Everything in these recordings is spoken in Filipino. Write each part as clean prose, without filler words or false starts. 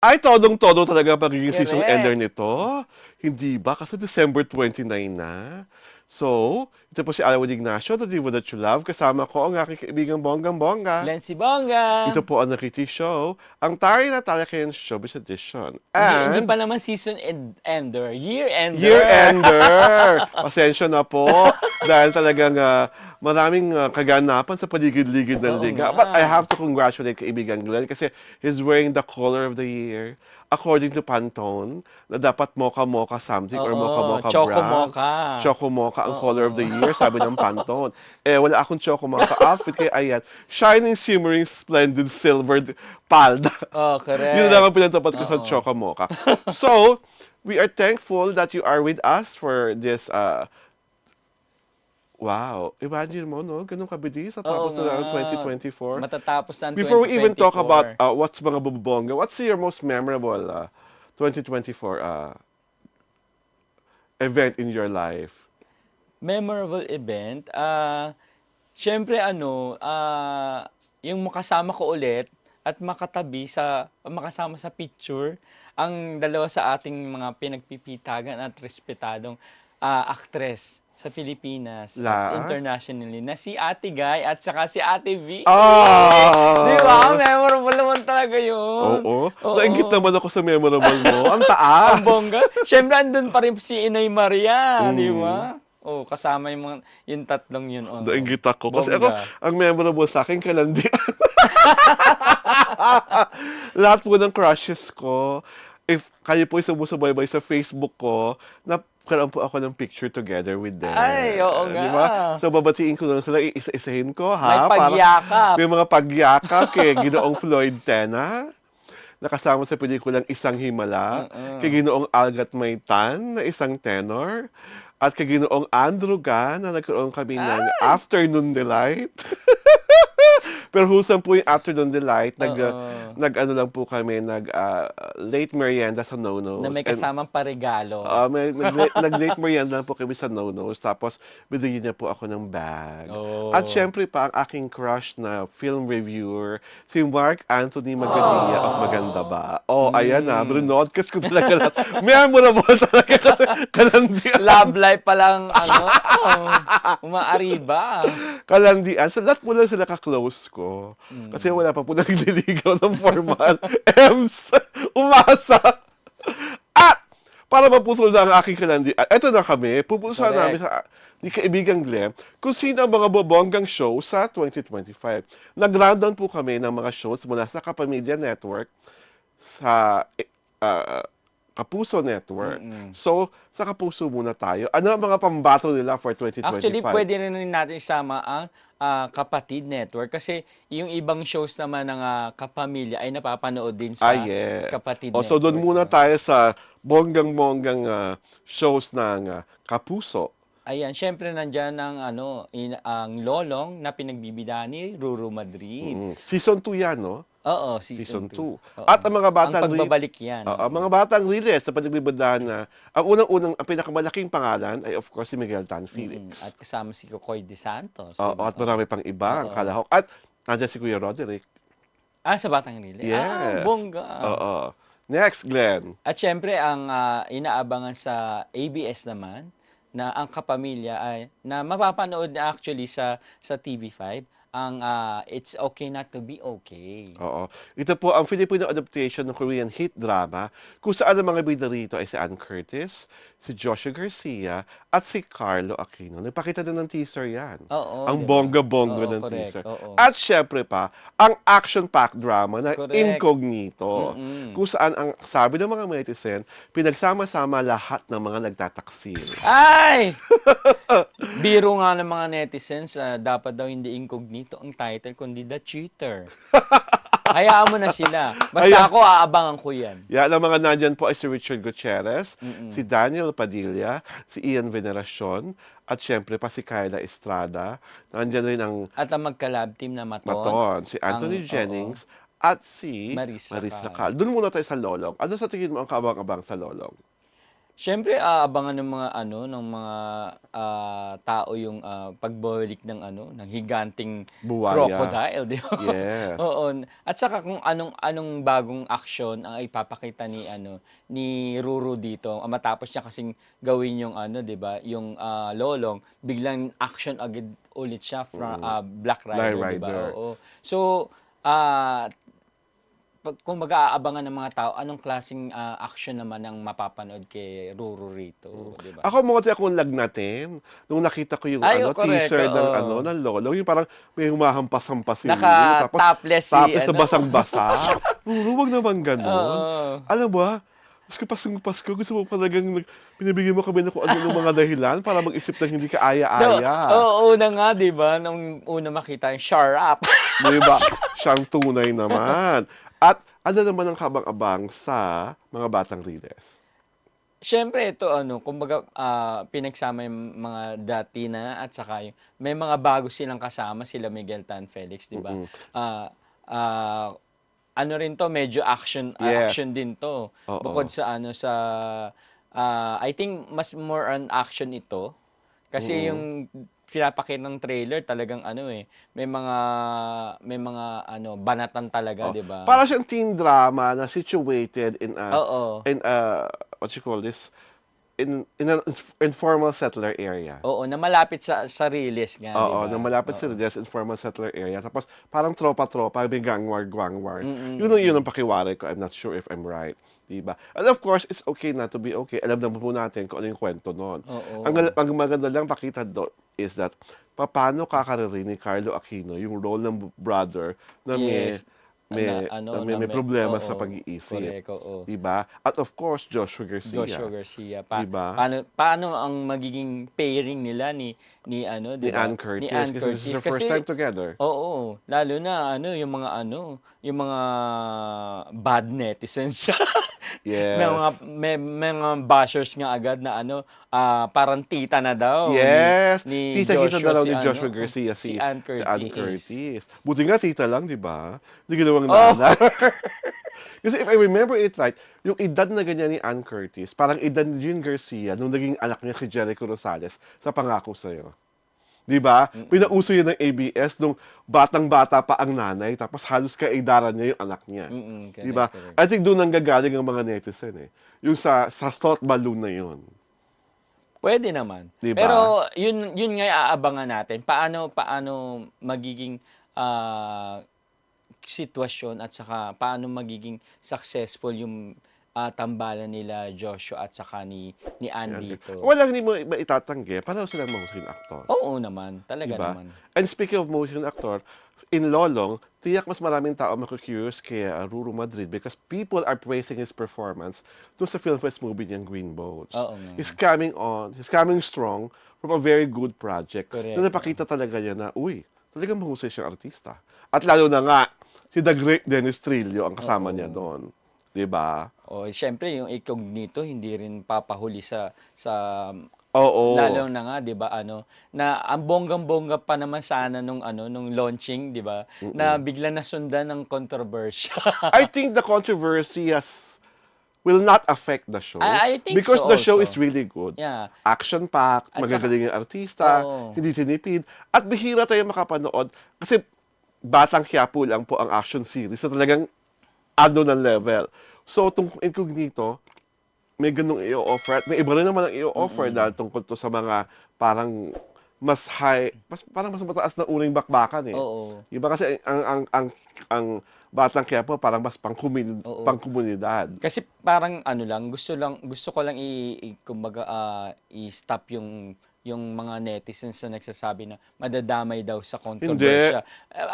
Ay, todong-todo talaga ang pagiging season ender Correct. nito. Hindi ba? Kasi December 29 na. So, ito po si Alwin Ignacio, the Diva That You Love. Kasama ko ang aking kaibigang bonggang-bongga. Glenn Sibonga. Ito po ang Nakiti Show, ang Tari na Talakayan Showbiz Edition. Hindi And pa naman season ender, year Year ender. Ender! Pasensya na po dahil talagang maraming kaganapan sa paligid-ligid ng Oo liga. nga. But I have to congratulate kaibigan Glenn kasi he's wearing the color of the year according to Pantone na dapat mocha-mocha something or Oo, mocha-mocha Choco brown. Mocha. Choco-mocha ang color of Oo. the year, sabi ng Pantone. Eh, wala akong choco-mocha outfit kaya ayan, shining, shimmering, splendid, silvered palda. Oh, Yun lang correct. ang pinatapat ko sa Oo. choco-mocha. So, we are thankful that you are with us for this, wow, imagine mo, no? Ganun kabilis, Oo natapos nga. na ng 2024. Matatapos na ang Before we even talk about 2024. what's mga bubongga, what's your most memorable 2024 event in your life? Memorable event, siyempre yung makasama ko ulit at makasama sa picture ang dalawa sa ating mga pinagpipitagan at respetadong aktres sa Pilipinas at La? internationally na si Ate Guy at saka si Ate Vicky. 'Di ba? Ah! Memorable naman talaga 'yun. Oo. Nainggit Oo. naman ako sa memorable mo. Ang Ang taas! bongga. Siyempre andun pa rin si Inay Maria, 'di Mm. ba? Oh, kasama yung tatlong yun, Nainggit ako. Kasi ako, bongga. ang memorable sa akin, kalandian. Lahat po ng crushes ko, if kayo po sumusubaybay sa Facebook ko, nagkaroon po ako ng picture together with them. Ay, oo nga. Di ba? So, babatiin ko lang sila, iisa-isahin ko, May ha? Para pagyakap. may mga pagyakap kay Ginoong Floyd Tena, nakasama sa pelikulang Isang Himala, Mm. kay Ginoong Algat Maitan na isang tenor, at kay Ginoong Andrew Gan na nagkaroon kami ng Ay! afternoon delight. Pero husang po yung afternoon delight, Oo. nag-ano lang po kami, late merienda sa Na No-Nos. may And kasamang paregalo. nag-late merienda lang po kami sa No-Nos. Tapos, binigyan niya po ako ng bag. At Oh. syempre pa, ang aking crush na film reviewer, si Mark Anthony Magalia of Maganda Ba. Oh, ayan na, Hmm. brinodcast ko talaga lahat. Memorable talaga kasi kalandian. Love life pa lang umaariba. Kalandian. So, lahat mo lang sila ka-close ko. Kasi Mm. wala pa po nagliligaw ng formal. Ems, umasa. At, para mapusol na ang aking kalandian, eto na kami, pupusuan namin Correct. sa ni kaibigang Glenn kung sino ang mga bobonggang show sa 2025. Nag-rundown po kami ng mga shows mula sa Kapamilya Network, sa ah, Kapuso Network. Mm. So, sa Kapuso muna tayo. Ano ang mga pambato nila for Actually, 2025? pwede rin natin isama ang Kapatid Network kasi yung ibang shows naman ng Kapamilya ay napapanood din Ah, sa yes. Kapatid O, so doon Network, muna 'no? tayo sa bonggang-bonggang shows ng Kapuso. Ayan, siyempre nandiyan ang Lolong na pinagbibidahan ni Ruru Madrid. Season 2 yan, no? Oo, season Season 2. 2. Oo. At ang mga Ang batang pagbabalik 'yan, ang oo. mga batang riles sa pagbibidahan na ang unang-unang, ang pinakamalaking pangalan ay of course si Miguel Tan Felix. At kasama si Kokoy De Santos, 'di Oo, ba? at marami pang iba, ang Oo. kalahok. At nandiyan si Kuya Roderick. Sa Batang Rile? Yes. Bongga. Oo. Next, Glenn. At siyempre ang inaabangan sa ABS naman na ang Kapamilya ay na mapapanood na actually sa TV5 ang It's Okay Not to Be Okay. Oo. Ito po ang Filipino adaptation ng Korean hit drama kung saan ang mga bida rito ay si Ann Curtis, si Joshua Garcia, at si Carlo Aquino. Nagpakita din ng teaser yan. Oo, Ang 'di ba? bongga-bongga Oo, ng correct. teaser. Oo. At syempre pa, ang action-packed drama na Correct. Incognito. Mm. Kung saan ang sabi ng mga netizen, pinagsama-sama lahat ng mga nagtataksil. Ay! Biro nga ng mga netizens, dapat daw hindi Incognito ang title kundi The Cheater. Hayaan mo na sila. Basta Ayan. ako, aabangan ko 'yan. Yan, ang mga nandyan po ay si Richard Gutierrez, si Mm. Daniel Padilla, si Ian Veneracion, at syempre pa si Kyla Estrada. Nandyan rin ang At ang magka-love team na Maton, si Anthony oo, Jennings, at si Maris Maris Lacal. Lacal. Doon muna tayo sa Lolong. Ano sa tingin mo ang kaabang-abang sa Lolong? Siyempre aabangan ng mga ano, ng mga, tao yung, pagbabalik ng ano, ng higanting Buwaya. crocodile, 'di ba? Yes. Oo, at saka kung anong anong bagong aksyon ang ipapakita ni ano, ni Ruru dito, matapos niya kasing gawin yung ano, 'di ba, yung, lolong, biglang action agad ulit siya Mm. Black Lie Rider, 'di ba? Rider. Oo. So, ah kumbaga aabangan ng mga tao anong klaseng, aksyon naman ang mapapanood kay Ruru Mm. rito, 'di ba? Ako munti akong lagnatin nung nakita ko yung Ay, ano, correct, teaser ng ano, oo. ng Lolo, yung parang may humahampas-hampas si Ruru tapos Naka-topless si topless na ano, basang-basa. Ruru, wag naman gano'n. oo. Alam mo Diyos ko, Paskong Pasko gusto mo talagang binibigyan mo kami ng kung ano-anong mga dahilan para mag-isip ng hindi ka No, aya-aya. oo, una nga 'di ba, nung una makita yung "Shar Up." 'Di ba? Siyang tunay naman. At ano naman ang kabang-abang sa mga batang readers? Siyempre ito ano, kumbaga, pinagsama yung mga dati na at saka yung may mga bago silang kasama, sila Miguel Tan Felix, 'di ba? Mm. Ah, ah Ano rin 'to, medyo Yes, action din 'to. Bukod oo. sa ano, I think mas more on action ito. Kasi Mm. yung pinapakitang trailer talagang ano, may mga ano, banatan talaga, Oh, 'di ba? para siyang teen drama na situated Oo, in a what you call this, in an informal settler area. oo, na malapit sa Riles nga, 'di Oo, ba? na malapit Oo. sila diyan sa informal settler area tapos parang tropa-tropa, may gangwar-gangwar. Yun ang Mm. pakiwari ko, I'm not sure if I'm right, 'di ba? And of course, it's okay not to be okay. Alam naman po natin kung ano yung kwento nun. Oo. Ang maganda lang pakita dun is that papaano kakaririnig ni Carlo Aquino yung role ng brother na Yes, na ano, na may may problema sa oo, pag-iisip, correct, oo. 'di ba? At of course, Joshua Joshua Garcia, Garcia, 'di ba? paano paano ang magiging pairing nila ni ano, 'di Ni ba, Ann ni Curtis Ann kasi this is Curtis their first time kasi together. oo, lalo na ano, yung mga bad netizens. Yes. May mga bashers nga agad na ano, parang tita na daw Yes, ni tita-kita na Joshua raw si ni Joshua ano, Garcia si Ann si Ann Curtis. Curtis. Buti nga tita lang, 'di ba? Hindi ginawang Oh, nanay. Kasi if I remember it right, yung edad na ganyan ni Ann Curtis, parang edad ni Jean Garcia nung naging anak niya si Jericho Rosales sa Pangako Sa'yo. 'Di ba? mm, Pinauso yun ng ABS nung batang-bata pa ang nanay tapos halos kaedaran niya yung anak niya. 'Di correct, ba? correct. I think dun nanggagaling ang mga netizen, eh. Yung sa thought balloon na yun, Puwede naman. 'di ba? Pero yun nga yung aabangan natin, paano paano magiging, sitwasyon at saka paano magiging successful yung, tambalan nila Joshua at saka ni Ann Yan. dito. Walang hindi mo maitatanggi, pareho silang mahusing aktor, Oo naman, 'di talaga ba? naman. And speaking of mahusing aktor, in Lolong, tiyak mas maraming tao maku-curious kay Ruru Madrid because people are praising his performance dun sa Film Fest movie niyang Green Bones. Oo nga, He's coming strong from a very good project na correct, oo. napakita talaga niya na, uy, talagang mahusay siyang artista. At lalo na nga, si The Great Dennis Trillo ang kasama niya Oo. doon, 'di ba? Oh, siyempre yung Incognito hindi rin papahuli sa Oo. lalo na nga 'di ba ano, na ang bonggang-bongga pa naman sana nung ano, nung launching 'di ba, na Mm. biglang nasundan ng kontrobersya. I think the controversy will not affect the show I think so because the show is also. really good. Yeah, Action-packed, at saka magagaling yung artista, oo, hindi tinipid, at bihira tayo makapanood kasi Batang Quiapo lang po ang action series na talagang ano ng level. So, itong Incognito, may ganung i-o-offer at may iba rin naman ang i-o-offer dahil mm, tungkol 'to sa mga parang parang mas mataas na uring bakbakan, eh. oo, Iba kasi ang Batang Quiapo parang mas oo. pangkomunidad. Kasi parang ano lang, gusto ko lang kumbaga, i-stop yung mga netizens na nagsasabi na madadamay daw sa Hindi, kontrobersya.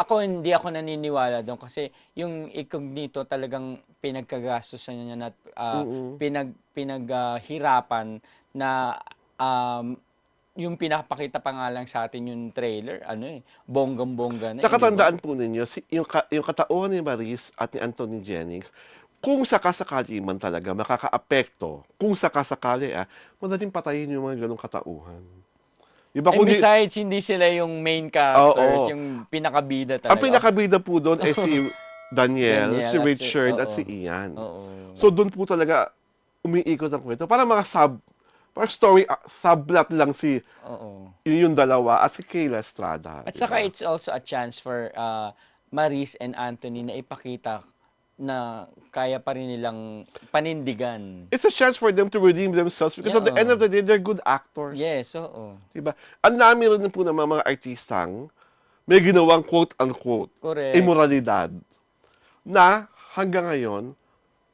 Ako hindi ako naniniwala dun kasi yung Incognito talagang pinagkagastusan niya at, mm. hirapan na, um, yung pinapakita pa nga lang sa'tin yung trailer ano, bonggang-bongga na, Sa 'di ba? katandaan po ninyo yung katauhan ni Maris at ni Anthony Jennings, kung saka-sakali man talaga makakaapekto, kung saka-sakali, madaling patayin yung mga gano'ng katauhan. 'Di ba And kundi besides, hindi sila yung main characters, oo, yung pinakabida ang talaga. pinakabida po dun ay si Daniel, Daniel si at Richard at oo, si Ian. oo. So dun po talaga umiikot ang kwento. Parang mga parang story, subplot lang Oo. yung dalawa at si Kayla Estrada. At di saka ba? it's also a chance for Maris and Anthony na ipakita na kaya pa rin nilang panindigan. It's a chance for them to redeem themselves because at the end of the day, they're good actors. Yes, oo. Diba? Ang dami rin po ng mga artistang may ginawang quote-unquote Correct. immoralidad na hanggang ngayon,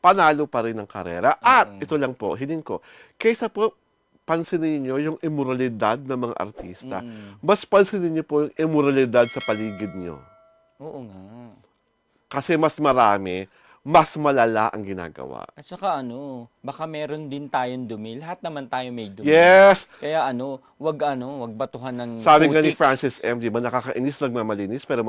panalo pa rin ang karera. At Oo. ito lang po, hiling ko, kaysa po pansinin niyo yung immoralidad ng mga artista, mas pansinin niyo po yung immoralidad sa paligid niyo. Oo nga. Kasi mas marami, mas malala ang ginagawa. At saka baka meron din tayong dumi. Lahat naman tayo may dumi. Yes! Kaya wag batuhan ng Sabi nga ni putik. Francis M, di ba, nakakainis lang mamalinis, pero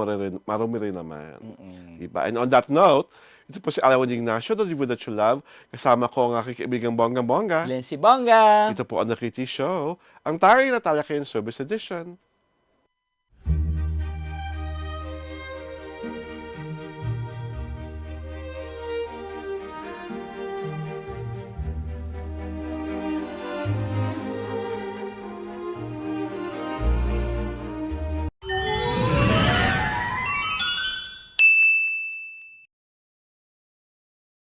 marumi rin naman. Mm-mm. Diba? And on that note, ito po si Alawan Ignacio, the review that you love. Kasama ko ang aking kaibigang Bonggang Bongga. Glenn si Bongga. Ito po ang The Kitty Show, ang taray na talakayan service edition.